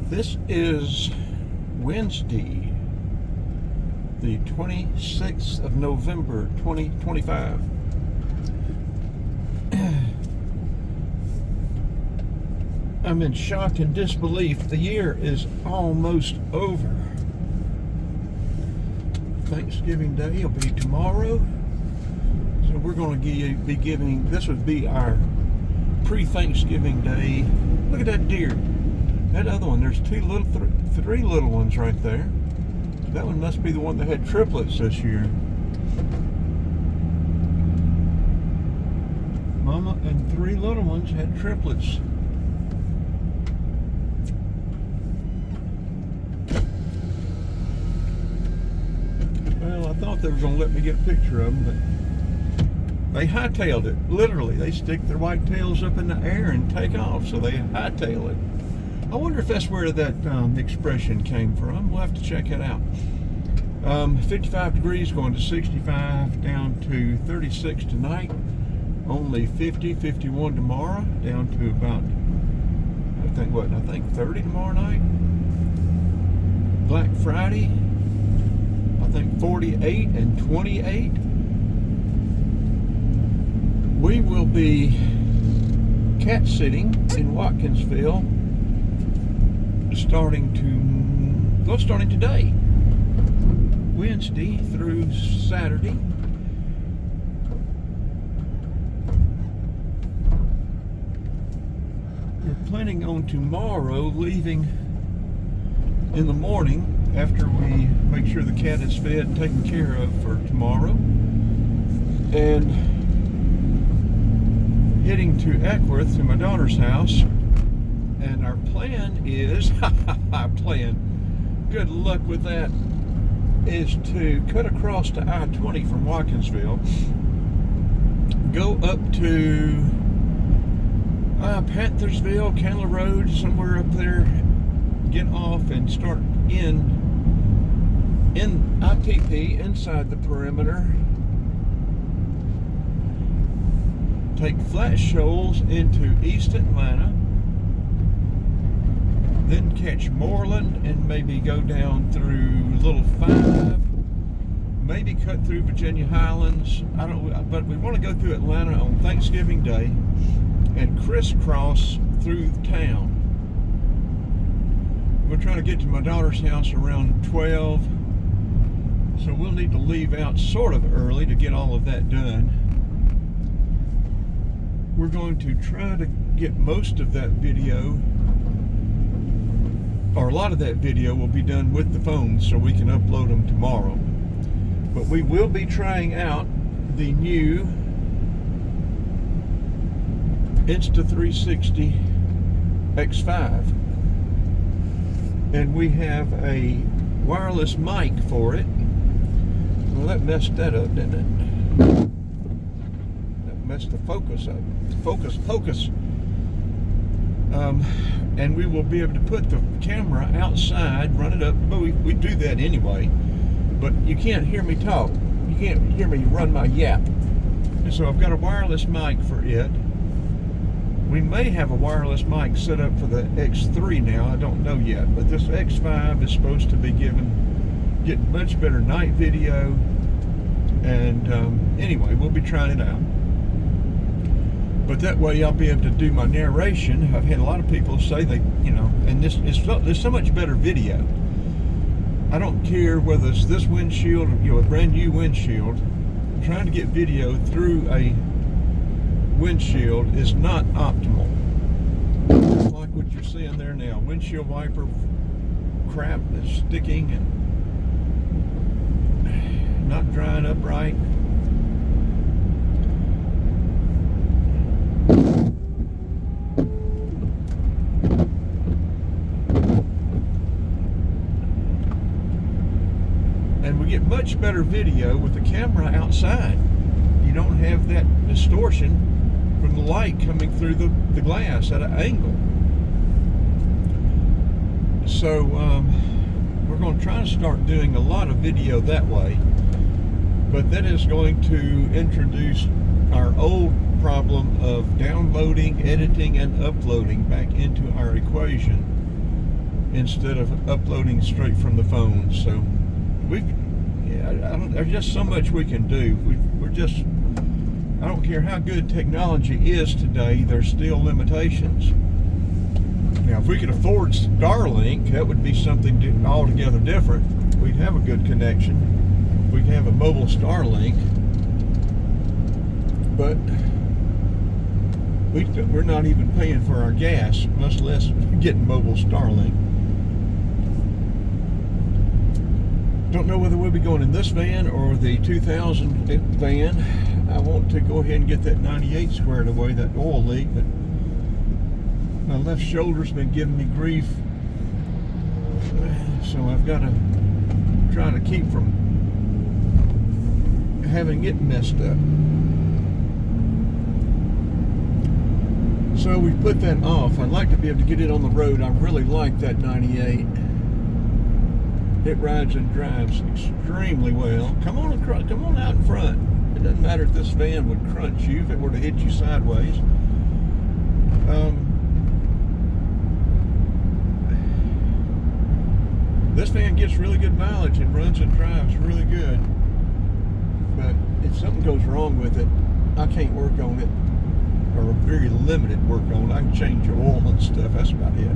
This is Wednesday, the 26th of November, 2025. I'm in shock and disbelief. The year is almost over. Thanksgiving Day will be tomorrow. So we're going to be giving, this would be our pre-Thanksgiving Day. Look at that deer. That other one, there's three little ones right there. That one must be the one that had triplets this year. Mama and three little ones had triplets. Well, I thought they were going to let me get a picture of them, but they hightailed it. Literally, they stick their white tails up in the air and take off, so they hightail it. I wonder if that's where that expression came from. We'll have to check it out. 55 degrees going to 65, down to 36 tonight. Only 50, 51 tomorrow, down to about, I think 30 tomorrow night. Black Friday, I think 48 and 28. We will be cat sitting in Watkinsville starting today, Wednesday through Saturday. We're planning on tomorrow leaving in the morning after we make sure the cat is fed and taken care of for tomorrow, and heading to Ackworth to my daughter's house. And our plan is, good luck with that, is to cut across to I-20 from Watkinsville, go up to Panthersville, Candler Road, somewhere up there, get off and start in IPP, inside the perimeter, take Flat Shoals into East Atlanta, then catch Moreland and maybe go down through Little Five, maybe cut through Virginia Highlands. But we want to go through Atlanta on Thanksgiving Day and crisscross through the town. We're trying to get to my daughter's house around 12, so we'll need to leave out sort of early to get all of that done. We're going to try to get most of that video, or a lot of that video will be done with the phone so we can upload them tomorrow. But we will be trying out the new Insta360 X5. And we have a wireless mic for it. Well, that messed that up, didn't it? That messed the focus up. Focus. And we will be able to put the camera outside, run it up. But we do that anyway. But you can't hear me talk. You can't hear me run my yap. And so I've got a wireless mic for it. We may have a wireless mic set up for the X3 now. I don't know yet. But this X5 is supposed to be getting much better night video. And anyway, we'll be trying it out. But that way I'll be able to do my narration. I've had a lot of people say and there's so much better video. I don't care whether it's this windshield or a brand new windshield. Trying to get video through a windshield is not optimal. Just like what you're seeing there now. Windshield wiper crap that's sticking and not drying up right. And we get much better video with the camera outside. You don't have that distortion from the light coming through the glass at an angle. So we're going to try to start doing a lot of video that way. But that is going to introduce our old problem of downloading, editing, and uploading back into our equation. instead of uploading straight from the phone. So there's just so much we can do. I don't care how good technology is today, there's still limitations. Now, if we could afford Starlink, that would be something altogether different. We'd have a good connection. If we could have a mobile Starlink. But we're not even paying for our gas, much less getting mobile Starlink. Don't know whether we'll be going in this van or the 2000 van. I want to go ahead and get that 98 squared away, that oil leak, but my left shoulder's been giving me grief, so I've got to try to keep from having it messed up. So we put that off. I'd like to be able to get it on the road. I really like that 98. It rides and drives extremely well. Come on out in front. It doesn't matter if this van would crunch you, if it were to hit you sideways. This van gets really good mileage and runs and drives really good. But if something goes wrong with it, I can't work on it, or very limited work on it. I can change oil and stuff, that's about it.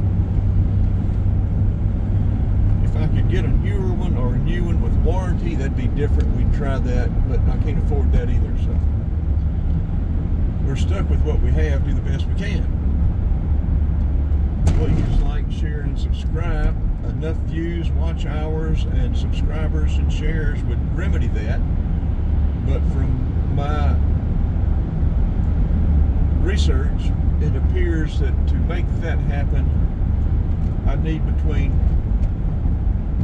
If I could get a newer one or a new one with warranty, that'd be different. We'd try that, but I can't afford that either, so we're stuck with what we have, do the best we can. Please like, share, and subscribe. Enough views, watch hours, and subscribers and shares would remedy that. But from my research, it appears that to make that happen, I need between,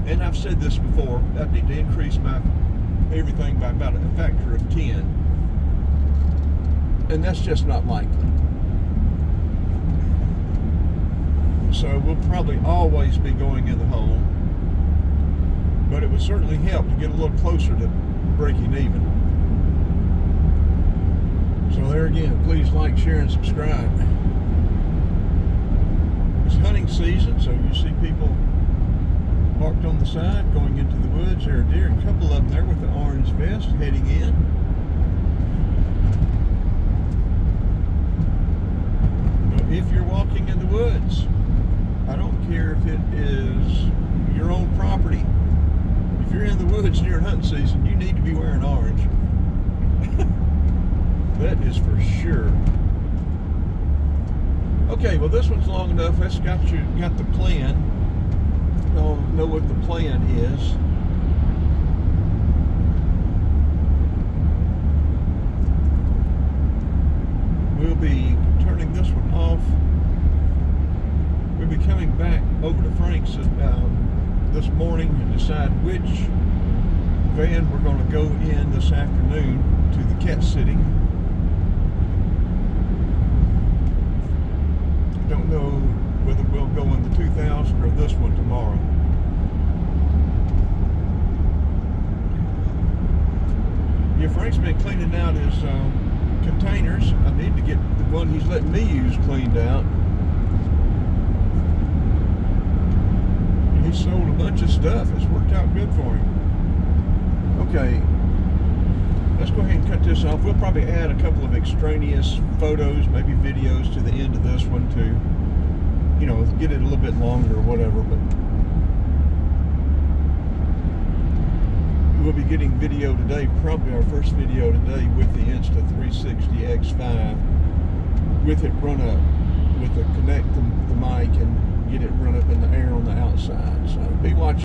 and I've said this before, I need to increase my everything by about a factor of 10. And that's just not likely. So we'll probably always be going in the hole. But it would certainly help to get a little closer to breaking even. So there again, please like, share, and subscribe. It's hunting season, so you see people parked on the side going into the woods. There are deer, a couple of them there with the orange vest heading in. But if you're walking in the woods, I don't care if it is your own property. If you're in the woods during hunting season, you need to be wearing orange. That is for sure. Okay, well this one's long enough. That's got the plan. I'll know what the plan is. We'll be turning this one off. We'll be coming back over to Frank's this morning and decide which van we're going to go in this afternoon to the cat sitting. Don't know whether we'll go in the 2000 or this one tomorrow. Yeah, Frank's been cleaning out his containers. I need to get the one he's letting me use cleaned out. He sold a bunch of stuff. It's worked out good for him. Okay, let's go ahead and cut this off. We'll probably add a couple of extraneous photos, maybe videos to the end of this one to, you know, get it a little bit longer or whatever. But we'll be getting video today, probably our first video today with the Insta360 X5, with it run up, with the connect the mic and get it run up in the air on the outside. So be watching.